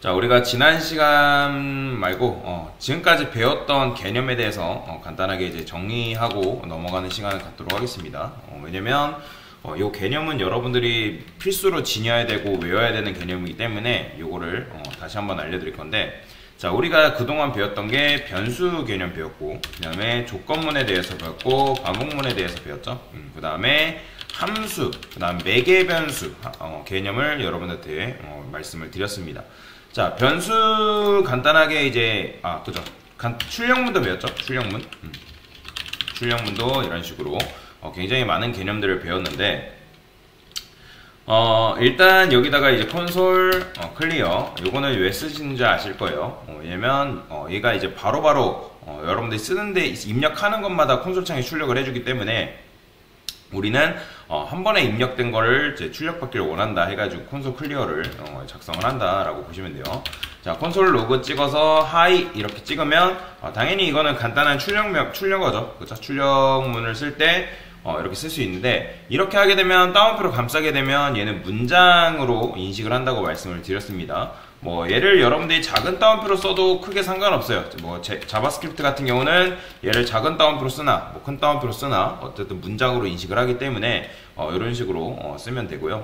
자, 우리가 지난 시간 말고 지금까지 배웠던 개념에 대해서 간단하게 이제 정리하고 넘어가는 시간을 갖도록 하겠습니다. 왜냐면 이 개념은 여러분들이 필수로 지녀야 되고 외워야 되는 개념이기 때문에 요거를 다시 한번 알려드릴 건데, 자, 우리가 그동안 배웠던 게 변수 개념 배웠고, 그 다음에 조건문에 대해서 배웠고, 반복문에 대해서 배웠죠. 그 다음에 함수, 그 다음 매개 변수 개념을 여러분들한테 말씀을 드렸습니다. 자, 변수 간단하게 이제 그죠, 출력문도 배웠죠. 출력문도 이런 식으로 굉장히 많은 개념들을 배웠는데, 일단 여기다가 이제 콘솔 클리어, 요거는 왜 쓰시는지 아실 거예요. 왜냐면 얘가 이제 바로바로 여러분들이 쓰는데 입력하는 것마다 콘솔 창에 출력을 해주기 때문에 우리는 한 번에 입력된 거를 이제 출력받기를 원한다 해가지고 콘솔 클리어를 작성을 한다 라고 보시면 돼요. 자, 콘솔 로그 찍어서 하이 이렇게 찍으면 당연히 이거는 간단한 출력어죠. 그쵸? 출력문을 쓸 때 이렇게 쓸 수 있는데, 이렇게 하게 되면 다운표로 감싸게 되면 얘는 문장으로 인식을 한다고 말씀을 드렸습니다. 얘를 여러분들이 작은 다운표로 써도 크게 상관없어요. 자바스크립트 같은 경우는 얘를 작은 다운표로 쓰나 큰 다운표로 쓰나 어쨌든 문장으로 인식을 하기 때문에 이런 식으로 쓰면 되고요.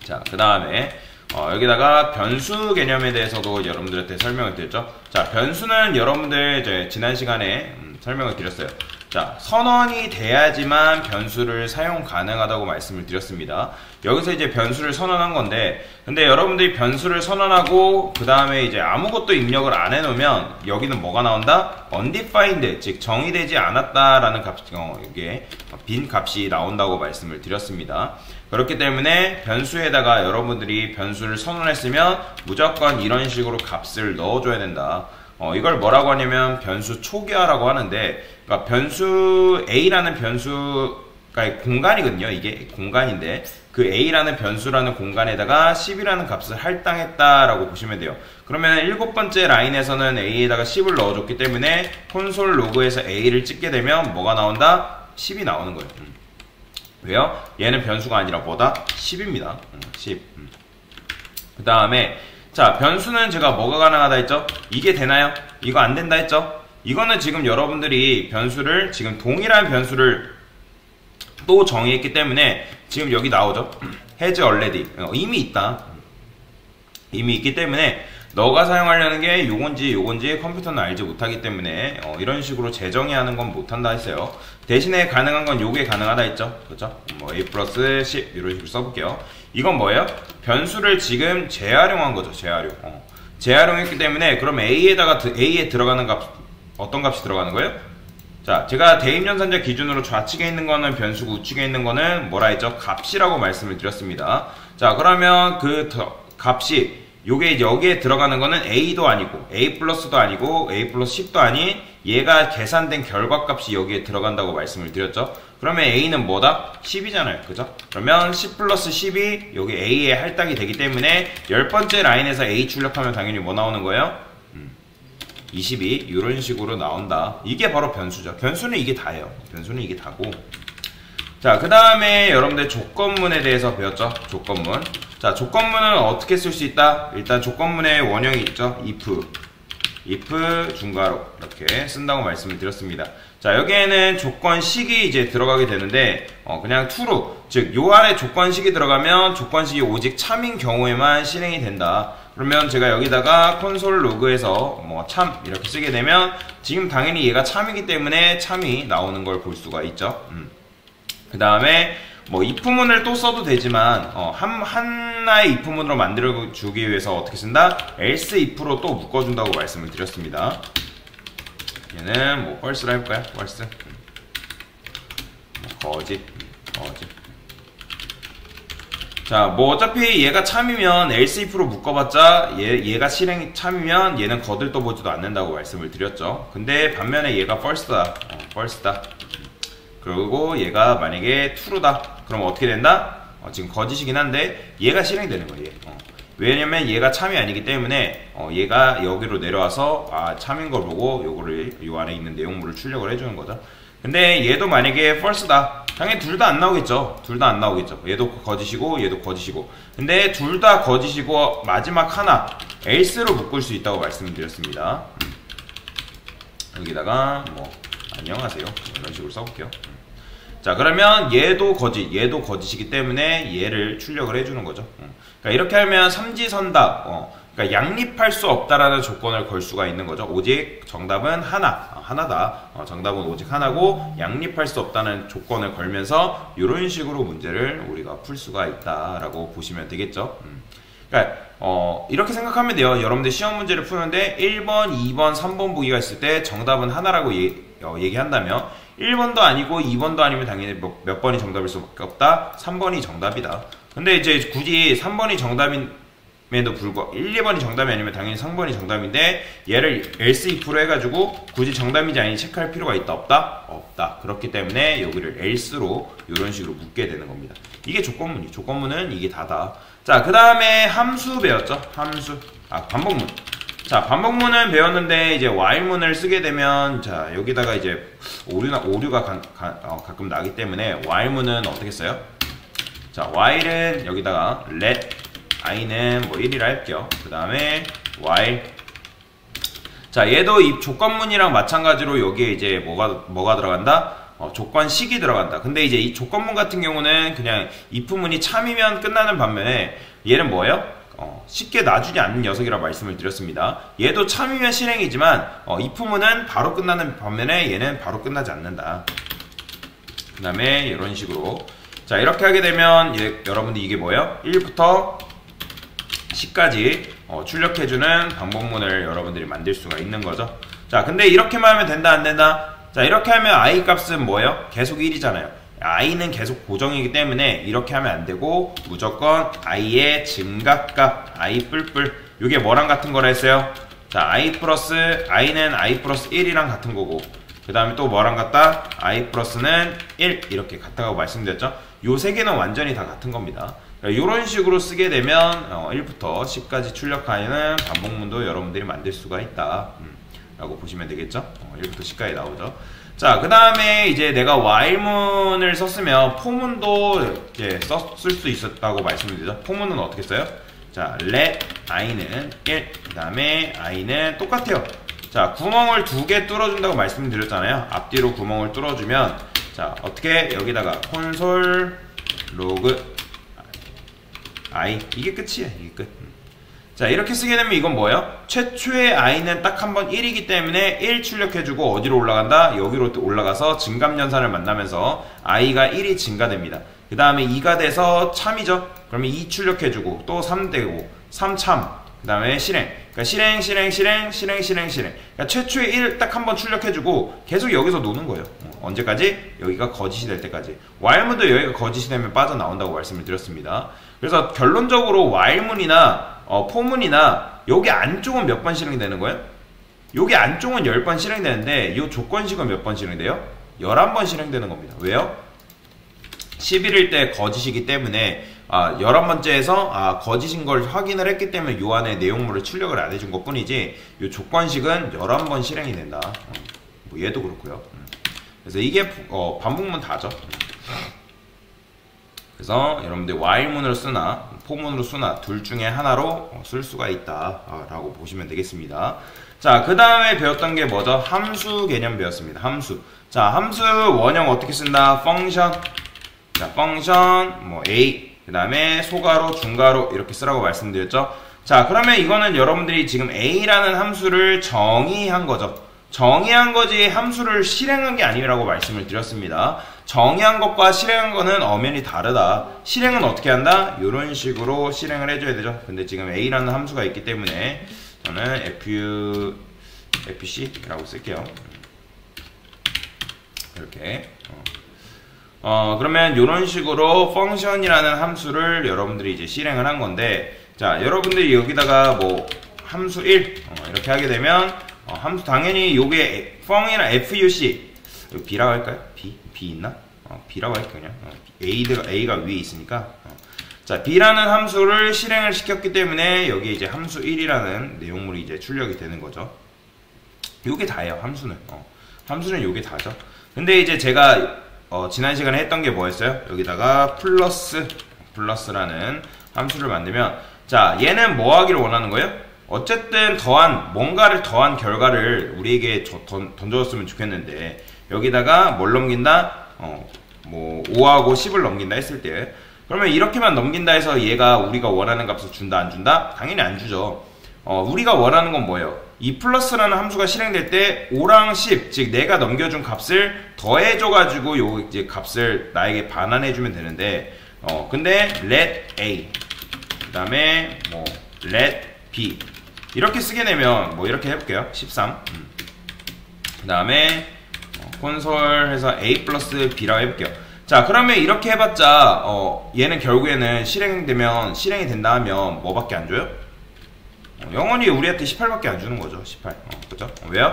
자, 그 다음에 여기다가 변수 개념에 대해서도 여러분들한테 설명을 드렸죠. 자, 변수는 여러분들 이제 지난 시간에 설명을 드렸어요. 자, 선언이 돼야지만 변수를 사용 가능하다고 말씀을 드렸습니다. 여기서 이제 변수를 선언한 건데, 근데 여러분들이 변수를 선언하고 그 다음에 이제 아무것도 입력을 안 해놓으면 여기는 뭐가 나온다? undefined, 즉 정의되지 않았다라는 값, 이게 빈 값이 나온다고 말씀을 드렸습니다. 그렇기 때문에 변수에다가 여러분들이 변수를 선언했으면 무조건 이런 식으로 값을 넣어줘야 된다. 이걸 뭐라고 하냐면 변수 초기화라고 하는데, 그러니까 변수 A라는 변수가 공간이거든요. 이게 공간인데 그 A라는 변수라는 공간에다가 10이라는 값을 할당했다라고 보시면 돼요. 그러면 7번째 라인에서는 A에다가 10을 넣어줬기 때문에 콘솔 로그에서 A를 찍게 되면 뭐가 나온다? 10이 나오는 거예요. 왜요? 얘는 변수가 아니라 뭐다? 10입니다. 10. 그 다음에 자, 변수는 제가 뭐가 가능하다 했죠? 이게 되나요? 이거 안 된다 했죠? 이거는 지금 여러분들이 변수를 지금 동일한 변수를 또 정의했기 때문에 지금 여기 나오죠? has already. 이미 있다. 이미 있기 때문에 너가 사용하려는 게 요건지 컴퓨터는 알지 못하기 때문에 이런 식으로 재정의하는 건 못한다 했어요. 대신에 가능한 건 요게 가능하다 했죠? 그렇죠? a 플러스 10 이런 식으로 써볼게요. 이건 뭐예요? 변수를 지금 재활용한 거죠. 재활용했기 때문에 그럼 A에 들어가는 값, 어떤 값이 들어가는 거예요? 자, 제가 대입연산자 기준으로 좌측에 있는 거는 변수고 우측에 있는 거는 뭐라 했죠? 값이라고 말씀을 드렸습니다. 자, 그러면 그 값이 요게 이제 여기에 들어가는 거는 A도 아니고 A 플러스도 아니고 A 플러스 10도 아닌 얘가 계산된 결과값이 여기에 들어간다고 말씀을 드렸죠. 그러면 A는 뭐다? 10이잖아요. 그죠? 그러면 10 플러스 10이 여기 A에 할당이 되기 때문에 10번째 라인에서 A 출력하면 당연히 뭐 나오는 거예요? 22 이런 식으로 나온다. 이게 바로 변수죠. 변수는 이게 다예요. 변수는 이게 다고. 자, 그 다음에 여러분들 조건문에 대해서 배웠죠. 조건문. 자, 조건문은 어떻게 쓸 수 있다? 일단 조건문의 원형이 있죠. if 중괄호 이렇게 쓴다고 말씀을 드렸습니다. 자, 여기에는 조건식이 이제 들어가게 되는데 그냥 true, 즉 요 안에 조건식이 들어가면 조건식이 오직 참인 경우에만 실행이 된다. 그러면 제가 여기다가 콘솔 로그에서 참 이렇게 쓰게 되면 지금 당연히 얘가 참이기 때문에 참이 나오는 걸 볼 수가 있죠. 그 다음에 if문을 또 써도 되지만 하나의 if문으로 만들어 주기 위해서 어떻게 쓴다? else if로 또 묶어준다고 말씀을 드렸습니다. 얘는 false로 해볼까요? false. 거짓. 자, 어차피 얘가 참이면 else if로 묶어봤자 얘가 참이면 얘는 거들떠보지도 않는다고 말씀을 드렸죠. 근데 반면에 얘가 false다. 그리고 얘가 만약에 true다. 그럼 어떻게 된다? 지금 거짓이긴 한데 얘가 실행이 되는 거예요. 왜냐면 얘가 참이 아니기 때문에 얘가 여기로 내려와서 참인 걸 보고 요거를 요 안에 있는 내용물을 출력을 해주는 거죠. 근데 얘도 만약에 false다. 당연히 둘 다 안 나오겠죠. 얘도 거짓이고 얘도 거짓이고. 근데 둘 다 거짓이고 마지막 하나 else로 묶을 수 있다고 말씀드렸습니다. 여기다가 뭐 안녕하세요 이런 식으로 써볼게요. 자, 그러면 얘도 거짓이기 때문에 얘를 출력을 해주는 거죠. 그러니까 이렇게 하면 삼지선답, 그러니까 양립할 수 없다라는 조건을 걸 수가 있는 거죠. 오직 정답은 하나다. 정답은 오직 하나고 양립할 수 없다는 조건을 걸면서 이런 식으로 문제를 우리가 풀 수가 있다라고 보시면 되겠죠. 그러니까 이렇게 생각하면 돼요. 여러분들 시험 문제를 푸는데 1번, 2번, 3번 보기가 있을 때 정답은 하나라고 얘기한다면 1번도 아니고 2번도 아니면 당연히 몇 번이 정답일 수밖에 없다. 3번이 정답이다. 근데 이제 굳이 3번이 정답임에도 불구하고 1, 2번이 정답이 아니면 당연히 3번이 정답인데 얘를 else if로 해가지고 굳이 정답인지 아닌지 체크할 필요가 있다 없다? 없다. 그렇기 때문에 여기를 else로 이런 식으로 묶게 되는 겁니다. 이게 조건문이에요. 조건문은 이게 다다. 자, 그 다음에 함수 배웠죠? 함수. 반복문. 자, 반복문은 배웠는데 이제 while문을 쓰게 되면 자, 여기다가 이제 오류가 가끔 나기 때문에 while문은 어떻게 써요? 자, while은 여기다가 let i는 뭐 1이라 할게요. 그 다음에 while. 자, 얘도 이 조건문이랑 마찬가지로 여기에 이제 뭐가 들어간다? 조건식이 들어간다. 근데 이제 이 조건문 같은 경우는 그냥 if문이 참이면 끝나는 반면에 얘는 뭐예요? 쉽게 놔주지 않는 녀석이라고 말씀을 드렸습니다. 얘도 참이면 실행이지만 if문은 바로 끝나는 반면에 얘는 바로 끝나지 않는다. 그 다음에 이런 식으로 자, 이렇게 하게 되면 여러분들 이게 뭐예요? 1부터 10까지 출력해주는 반복문을 여러분들이 만들 수가 있는 거죠. 자, 근데 이렇게만 하면 된다 안 된다? 자, 이렇게 하면 i 값은 뭐예요? 계속 1이잖아요. i는 계속 고정이기 때문에 이렇게 하면 안 되고 무조건 i의 증가값 i 뿔뿔 이게 뭐랑 같은 거라 했어요? 자, i는 i 플러스 1이랑 같은 거고 그 다음에 또 뭐랑 같다? i 플러스는 1 이렇게 같다고 말씀드렸죠? 요 세 개는 완전히 다 같은 겁니다. 이런 식으로 쓰게 되면 1부터 10까지 출력하는 반복문도 여러분들이 만들 수가 있다 라고 보시면 되겠죠? 1부터 10까지 나오죠. 자, 그 다음에 이제 내가 while문을 썼으면 for문도 이제 쓸 수 있었다고 말씀드리죠. for문은 어떻게 써요? 자, let i는 1, 그 다음에 i는 똑같아요. 자, 구멍을 2개 뚫어준다고 말씀드렸잖아요. 앞뒤로 구멍을 뚫어주면 자, 어떻게 여기다가 콘솔 로그 i 이게 끝이에요. 이게 끝. 자, 이렇게 쓰게 되면 이건 뭐예요? 최초의 i는 딱 한 번 1이기 때문에 1 출력해주고 어디로 올라간다? 여기로 올라가서 증감연산을 만나면서 i가 1이 증가됩니다. 그 다음에 2가 돼서 참이죠? 그러면 2 출력해주고 또 3 되고 3참 그 다음에 실행. 그러니까 실행. 그러니까 최초의 1 딱 한 번 출력해주고 계속 여기서 노는 거예요. 언제까지? 여기가 거짓이 될 때까지. while문도 여기가 거짓이 되면 빠져나온다고 말씀을 드렸습니다. 그래서 결론적으로 while문이나 for문이나 여기 안쪽은 몇 번 실행되는 거예요? 여기 안쪽은 10번 실행되는데 이 조건식은 몇 번 실행돼요? 11번 실행되는 겁니다. 왜요? 11일 때 거짓이기 때문에 11번째에서 거짓인 걸 확인을 했기 때문에 요 안에 내용물을 출력을 안 해준 것 뿐이지 이 조건식은 11번 실행이 된다. 뭐 얘도 그렇고요. 그래서 이게 반복문 다죠. 그래서 여러분들 while문으로 쓰나 for문으로 쓰나 둘 중에 하나로 쓸 수가 있다 라고 보시면 되겠습니다. 자, 그 다음에 배웠던 게 뭐죠? 함수 개념 배웠습니다. 함수. 자, 함수 원형 어떻게 쓴다? 펑션. 자, 펑션 뭐 a 그 다음에 소가로 중가로 이렇게 쓰라고 말씀드렸죠. 자, 그러면 이거는 여러분들이 지금 a라는 함수를 정의한 거죠. 정의한 거지 함수를 실행한 게 아니라고 말씀을 드렸습니다. 정의한 것과 실행한 거는 엄연히 다르다. 실행은 어떻게 한다? 이런 식으로 실행을 해줘야 되죠. 근데 지금 a라는 함수가 있기 때문에 저는 fc라고 쓸게요. 이렇게 그러면 이런 식으로 펑션이라는 함수를 여러분들이 이제 실행을 한 건데 자, 여러분들이 여기다가 뭐 함수 1 이렇게 하게 되면 함수 당연히 요게 펑이나 fuc b라고 할까요? b 있나? b라고 할게요. 그냥 a가 위에 있으니까 자, b라는 함수를 실행을 시켰기 때문에 여기에 이제 함수 1이라는 내용물이 이제 출력이 되는 거죠. 요게 다예요. 함수는 요게 다죠. 근데 이제 제가 지난 시간에 했던 게 뭐였어요? 여기다가 플러스라는 함수를 만들면 자, 얘는 뭐 하기를 원하는 거예요? 어쨌든 더한 뭔가를 더한 결과를 우리에게 던져줬으면 좋겠는데 여기다가 뭘 넘긴다? 뭐 5하고 10을 넘긴다 했을 때 그러면 이렇게만 넘긴다 해서 얘가 우리가 원하는 값을 준다 안 준다? 당연히 안 주죠. 우리가 원하는 건 뭐예요? 이 플러스라는 함수가 실행될 때 5랑 10, 즉 내가 넘겨준 값을 더해줘가지고 요 이제 값을 나에게 반환해주면 되는데 근데 let a 그 다음에 뭐 let b 이렇게 쓰게 되면 뭐 이렇게 해볼게요. 13 그 다음에 콘솔 해서 a 플러스 b라고 해볼게요. 자 그러면 이렇게 해봤자 얘는 결국에는 실행이 된다 하면 뭐밖에 안 줘요? 영원히 우리한테 18밖에 안 주는 거죠. 18 그죠? 왜요?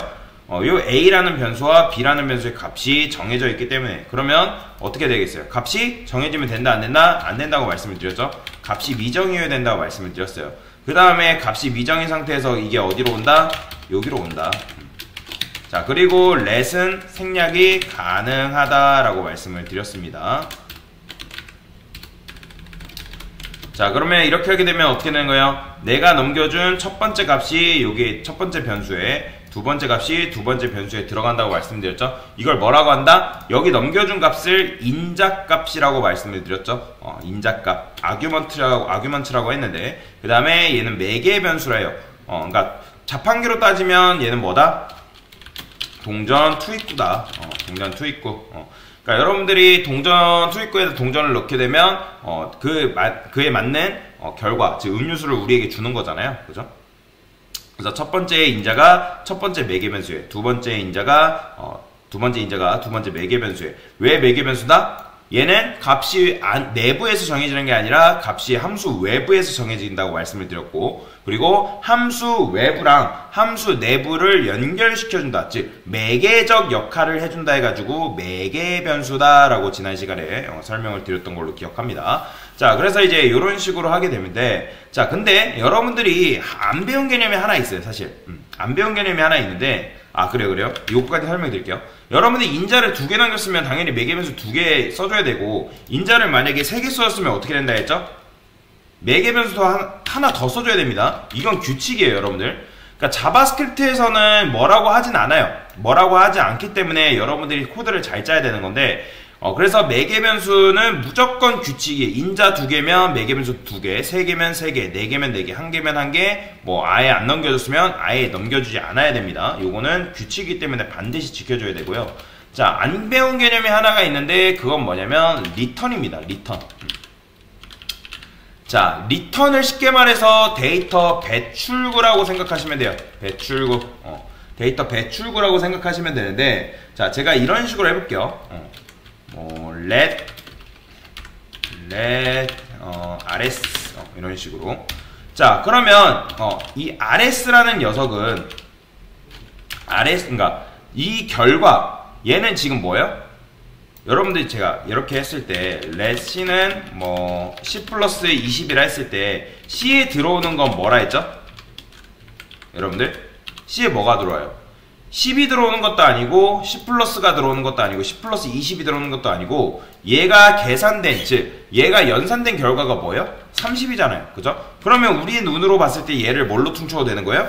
요 a라는 변수와 b라는 변수의 값이 정해져 있기 때문에 그러면 어떻게 되겠어요? 값이 정해지면 된다 안 된다? 안 된다고 말씀을 드렸죠. 값이 미정이어야 된다고 말씀을 드렸어요. 그 다음에 값이 미정인 상태에서 이게 어디로 온다? 여기로 온다. 자 그리고 let은 생략이 가능하다라고 말씀을 드렸습니다. 자 그러면 이렇게 하게 되면 어떻게 되는 거예요? 내가 넘겨준 첫 번째 값이 여기 첫 번째 변수에 두 번째 값이 두 번째 변수에 들어간다고 말씀드렸죠. 이걸 뭐라고 한다? 여기 넘겨준 값을 인자값이라고 말씀을 드렸죠. 인자값 아규먼트라고 했는데 그 다음에 얘는 매개 변수라요. 그러니까 자판기로 따지면 얘는 뭐다? 동전 투입구다. 동전 투입구. 그러니까 여러분들이 동전 투입구에다 동전을 넣게 되면 그에 맞는 결과, 즉 음료수를 우리에게 주는 거잖아요. 그죠? 그래서 첫 번째 인자가 첫 번째 매개 변수에, 두 번째 인자가 두 번째 매개 변수에. 왜 매개 변수다? 얘는 값이 내부에서 정해지는 게 아니라 값이 함수 외부에서 정해진다고 말씀을 드렸고, 그리고 함수 외부랑 함수 내부를 연결시켜준다, 즉 매개적 역할을 해준다 해가지고 매개 변수다 라고 지난 시간에 설명을 드렸던 걸로 기억합니다. 자 그래서 이제 이런 식으로 하게 되는데, 자 근데 여러분들이 안 배운 개념이 하나 있어요. 사실 안 배운 개념이 하나 있는데, 그래요 요거까지 설명드릴게요. 여러분들이 인자를 2개 남겼으면 당연히 매개변수 2개 써줘야 되고, 인자를 만약에 3개 써줬으면 어떻게 된다 했죠? 매개변수도 하나 더 써줘야 됩니다. 이건 규칙이에요 여러분들. 그러니까 자바스크립트에서는 뭐라고 하진 않아요. 뭐라고 하지 않기 때문에 여러분들이 코드를 잘 짜야 되는 건데, 그래서 매개변수는 무조건 규칙이에요. 인자 2개면 매개변수 2개, 3개면 3개, 4개면 4개, 1개면 1개, 뭐 아예 안 넘겨줬으면 아예 넘겨주지 않아야 됩니다. 요거는 규칙이기 때문에 반드시 지켜줘야 되고요. 자, 안 배운 개념이 하나가 있는데 그건 뭐냐면 리턴입니다. 리턴. 자, 리턴을 쉽게 말해서 데이터 배출구라고 생각하시면 돼요. 배출구. 데이터 배출구라고 생각하시면 되는데, 자, 제가 이런 식으로 해볼게요. let rs 이런 식으로. 자 그러면 이 rs라는 녀석은 그러니까 이 결과 얘는 지금 뭐예요? 여러분들이 제가 이렇게 했을 때 let c는 뭐 c 플러스 20이라 했을 때 c에 들어오는 건 뭐라 했죠? 여러분들 c에 뭐가 들어와요? 10이 들어오는 것도 아니고 10 플러스가 들어오는 것도 아니고 10 플러스 20이 들어오는 것도 아니고, 얘가 계산된, 즉 얘가 연산된 결과가 뭐예요? 30이잖아요. 그죠? 그러면 우리 눈으로 봤을 때 얘를 뭘로 퉁쳐도 되는 거예요?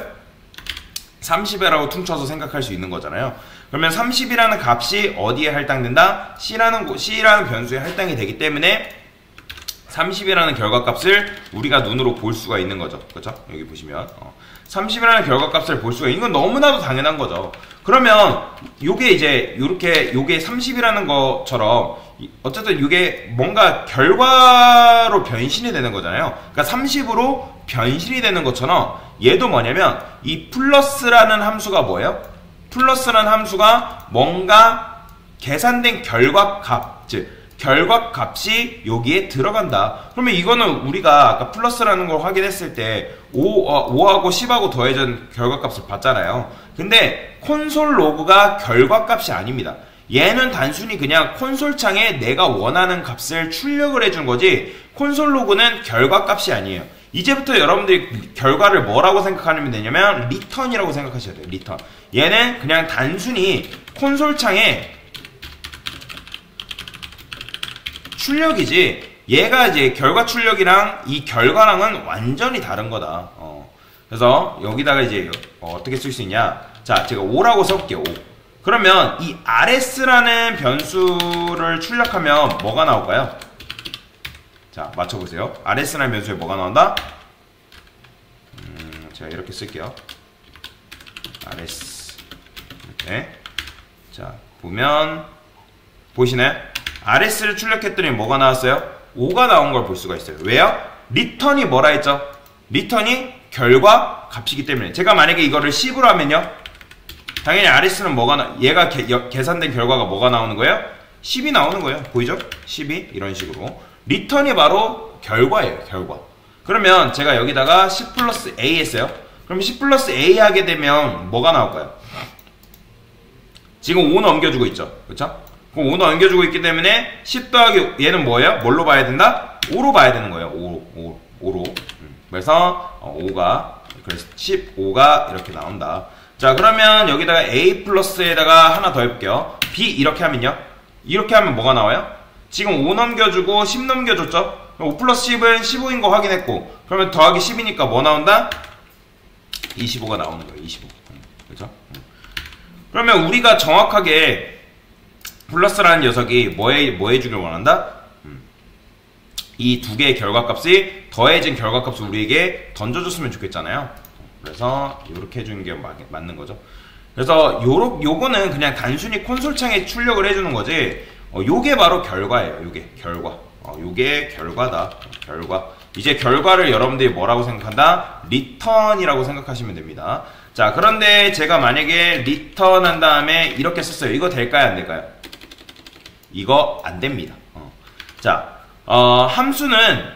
30이라고 퉁쳐서 생각할 수 있는 거잖아요. 그러면 30이라는 값이 어디에 할당된다? C라는 변수에 할당이 되기 때문에 30이라는 결과값을 우리가 눈으로 볼 수가 있는 거죠. 그죠? 여기 보시면 30이라는 결과값을 볼 수가 있는 건 너무나도 당연한 거죠. 그러면 요게 이제 요게 30이라는 것처럼 어쨌든 요게 뭔가 결과로 변신이 되는 거잖아요. 그러니까 30으로 변신이 되는 것처럼 얘도 뭐냐면 이 플러스라는 함수가 뭐예요? 플러스라는 함수가 뭔가 계산된 결과값, 즉 결과값이 여기에 들어간다. 그러면 이거는 우리가 아까 플러스라는 걸 확인했을 때 5하고 10하고 더해진 결과값을 봤잖아요. 근데 콘솔 로그가 결과값이 아닙니다. 얘는 단순히 그냥 콘솔 창에 내가 원하는 값을 출력을 해준 거지, 콘솔 로그는 결과값이 아니에요. 이제부터 여러분들이 결과를 뭐라고 생각하면 되냐면 리턴이라고 생각하셔야 돼요. 리턴. 얘는 그냥 단순히 콘솔 창에 출력이지, 얘가 이제 결과 출력이랑 이 결과랑은 완전히 다른 거다. 그래서 여기다가 이제 어떻게 쓸 수 있냐. 자, 제가 5라고 써볼게요. 5. 그러면 이 rs라는 변수를 출력하면 뭐가 나올까요? 자, 맞춰보세요. rs라는 변수에 뭐가 나온다? 제가 이렇게 쓸게요. rs. 이렇게. 자, 보면, 보이시나요? rs를 출력했더니 뭐가 나왔어요? 5가 나온 걸 볼 수가 있어요. 왜요? 리턴이 뭐라 했죠? 리턴이 결과 값이기 때문에. 제가 만약에 이거를 10으로 하면요, 당연히 rs는 뭐가 얘가 계산된 결과가 뭐가 나오는 거예요? 10이 나오는 거예요. 보이죠? 10이 이런 식으로. 리턴이 바로 결과예요. 결과. 그러면 제가 여기다가 10 플러스 a 했어요. 그럼 10 플러스 a 하게 되면 뭐가 나올까요? 지금 5 넘겨주고 있죠. 그렇죠? 그럼 5 넘겨주고 있기 때문에 10 더하기 얘는 뭐예요? 뭘로 봐야 된다? 5로 봐야 되는 거예요. 5로. 그래서 5가, 그래서 15가 이렇게 나온다. 자, 그러면 여기다가 a 플러스에다가 하나 더 해볼게요. b 이렇게 하면요, 이렇게 하면 뭐가 나와요? 지금 5 넘겨주고 10 넘겨줬죠? 5 플러스 10은 15인 거 확인했고, 그러면 더하기 10이니까 뭐 나온다? 25가 나오는 거예요. 25. 그렇죠? 그러면 우리가 정확하게 플러스라는 녀석이 뭐 해주길 원한다? 이 두 개의 결과값이 더해진 결과값을 우리에게 던져줬으면 좋겠잖아요. 그래서 이렇게 해주는 게 맞는 거죠. 그래서 요거는 그냥 단순히 콘솔 창에 출력을 해주는 거지, 요게 바로 결과예요. 요게 결과. 요게 결과다. 결과. 이제 결과를 여러분들이 뭐라고 생각한다? 리턴이라고 생각하시면 됩니다. 자, 그런데 제가 만약에 리턴 한 다음에 이렇게 썼어요. 이거 될까요? 안 될까요? 이거 안 됩니다. 자, 함수는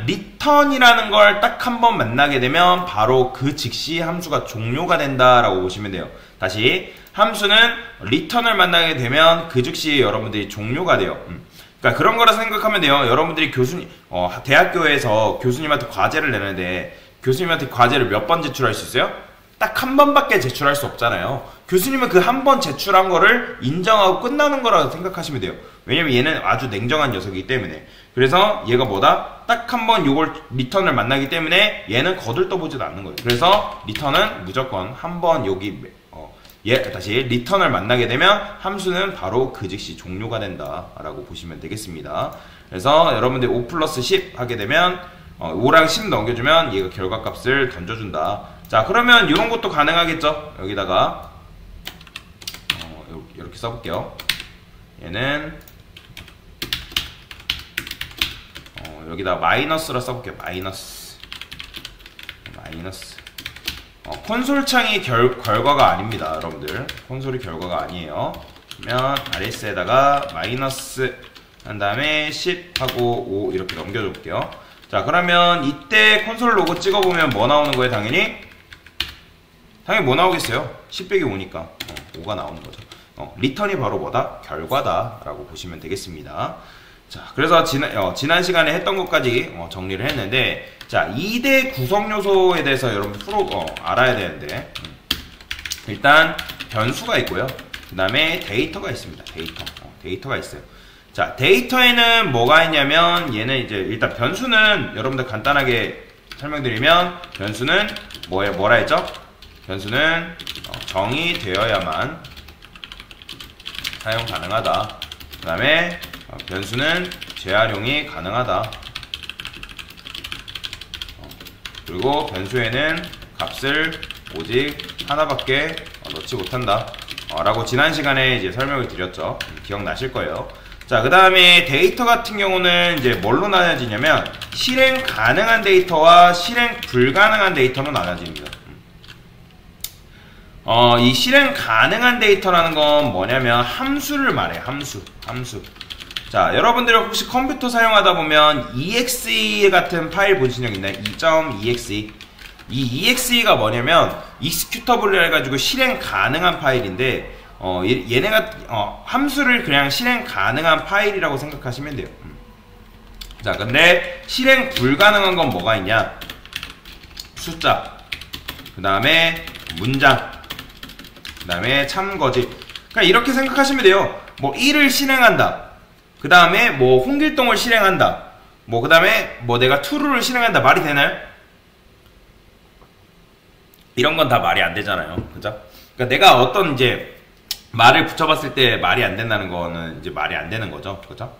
리턴이라는 걸 딱 한 번 만나게 되면 바로 그 즉시 함수가 종료가 된다라고 보시면 돼요. 다시, 함수는 리턴을 만나게 되면 그 즉시 여러분들이 종료가 돼요. 그러니까 그런 거라 생각하면 돼요. 여러분들이 대학교에서 교수님한테 과제를 내는데 교수님한테 과제를 몇 번 제출할 수 있어요? 딱 한 번밖에 제출할 수 없잖아요. 교수님은 그 한 번 제출한 거를 인정하고 끝나는 거라고 생각하시면 돼요. 왜냐면 얘는 아주 냉정한 녀석이기 때문에. 그래서 얘가 뭐다? 딱 한 번 요걸 리턴을 만나기 때문에 얘는 거들떠보지도 않는 거예요. 그래서 리턴은 무조건 한 번 여기 다시 리턴을 만나게 되면 함수는 바로 그 즉시 종료가 된다 라고 보시면 되겠습니다. 그래서 여러분들 5 플러스 10 하게 되면 5랑 10 넘겨주면 얘가 결과값을 던져준다. 자, 그러면 이런 것도 가능하겠죠. 여기다가 이렇게 써볼게요. 얘는 여기다 마이너스라 써볼게요. 마이너스. 콘솔 창이 결과가 아닙니다. 여러분들, 콘솔이 결과가 아니에요. 그러면 rs에다가 마이너스 한 다음에 10 하고 5 이렇게 넘겨줄게요. 자, 그러면 이때 콘솔 로고 찍어보면 뭐 나오는 거예요? 당연히 뭐 나오겠어요? 10 빼기 5니까 5가 나오는 거죠. 리턴이 바로 뭐다? 결과다 라고 보시면 되겠습니다. 자, 그래서 지난 시간에 했던 것까지 정리를 했는데, 자, 2대 구성 요소에 대해서 여러분 알아야 되는데, 일단 변수가 있고요. 그 다음에 데이터가 있습니다. 데이터가 있어요. 자, 데이터에는 뭐가 있냐면, 얘는 이제 일단 변수는 여러분들 간단하게 설명드리면, 변수는 뭐라 했죠? 변수는 정의되어야만 사용 가능하다. 그 다음에 변수는 재활용이 가능하다. 그리고 변수에는 값을 오직 하나밖에 넣지 못한다 라고 지난 시간에 이제 설명을 드렸죠. 기억나실 거예요. 자, 그 다음에 데이터 같은 경우는 이제 뭘로 나눠지냐면 실행 가능한 데이터와 실행 불가능한 데이터로 나눠집니다. 이 실행 가능한 데이터라는 건 뭐냐면 함수를 말해요. 함수. 자, 여러분들이 혹시 컴퓨터 사용하다 보면 exe 같은 파일 보신 적 있나요? 2.exe. 이 exe가 뭐냐면 executable 해가지고 실행 가능한 파일인데, 얘네가 함수를 그냥 실행 가능한 파일이라고 생각하시면 돼요. 자, 근데 실행 불가능한 건 뭐가 있냐? 숫자, 그 다음에 문장, 그 다음에 참거짓. 그러니까 이렇게 생각하시면 돼요. 뭐 1을 실행한다, 그 다음에 뭐 홍길동을 실행한다, 뭐 그 다음에 뭐 내가 true를 실행한다. 말이 되나요? 이런 건 다 말이 안 되잖아요. 그죠? 그러니까 내가 어떤 이제 말을 붙여봤을 때 말이 안 된다는 거는 이제 말이 안 되는 거죠. 그죠?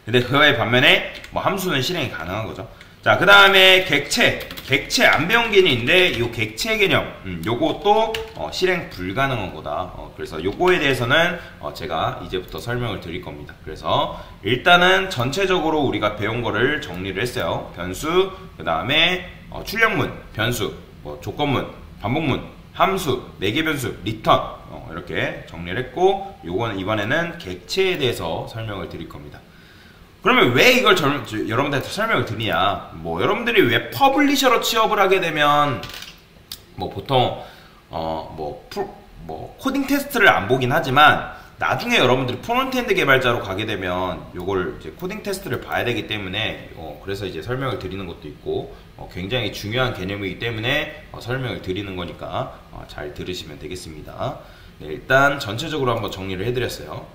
근데 그거에 반면에 뭐 함수는 실행이 가능한 거죠. 자, 그 다음에 객체 안 배운 개념인데 이 객체 개념 요것도 실행 불가능한 거다. 그래서 요거에 대해서는 제가 이제부터 설명을 드릴 겁니다. 그래서 일단은 전체적으로 우리가 배운 거를 정리를 했어요. 변수, 그 다음에 출력문, 변수, 뭐 조건문, 반복문, 함수, 매개 변수, 리턴 이렇게 정리를 했고, 요거는 이번에는 객체에 대해서 설명을 드릴 겁니다. 그러면 왜 이걸 여러분들한테 설명을 드리냐? 뭐 여러분들이 웹 퍼블리셔로 취업을 하게 되면 뭐 보통 뭐 코딩 테스트를 안 보긴 하지만 나중에 여러분들이 프론트엔드 개발자로 가게 되면 요걸 이제 코딩 테스트를 봐야 되기 때문에 그래서 이제 설명을 드리는 것도 있고 굉장히 중요한 개념이기 때문에 설명을 드리는 거니까 잘 들으시면 되겠습니다. 네, 일단 전체적으로 한번 정리를 해드렸어요.